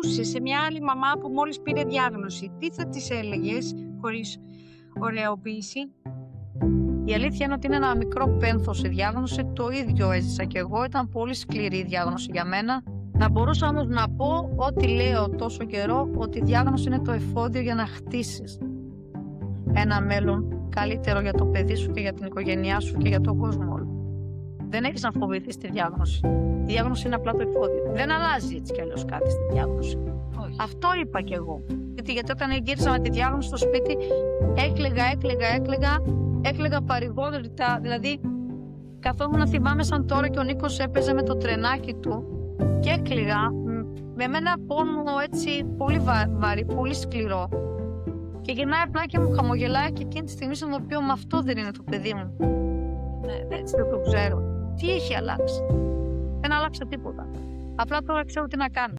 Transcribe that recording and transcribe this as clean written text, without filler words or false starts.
μιλούσες σε μια άλλη μαμά που μόλις πήρε διάγνωση, τι θα της έλεγες χωρίς ωραιοποίηση? Η αλήθεια είναι ότι είναι ένα μικρό πένθος η διάγνωση, το ίδιο έζησα κι εγώ, ήταν πολύ σκληρή η διάγνωση για μένα. Να μπορούσα όμως να πω ό,τι λέω τόσο καιρό, ότι η διάγνωση είναι το εφόδιο για να χτίσεις ένα μέλλον καλύτερο για το παιδί σου και για την οικογένειά σου και για τον κόσμο όλο. Δεν έχεις να φοβηθείς τη διάγνωση. Η διάγνωση είναι απλά το εφόδιο. Δεν αλλάζει έτσι κι αλλιώς κάτι στη διάγνωση. Όχι. Αυτό είπα κι εγώ. Γιατί όταν γύρισα με τη διάγνωση στο σπίτι, έκλαιγα παρηγόρητα. Δηλαδή, καθόμουν να θυμάμαι σαν τώρα και ο Νίκος έπαιζε με το τρενάκι του και έκλαιγα με ένα πόνο έτσι πολύ βαρύ, πολύ σκληρό. Και γυρνάει απλά και μου χαμογελάει και εκείνη τη στιγμή στον οποίο με αυτό δεν είναι το παιδί μου. Έτσι δεν το ξέρω. Τι έχει αλλάξει? Δεν άλλαξε τίποτα. Απλά τώρα ξέρω τι να κάνω.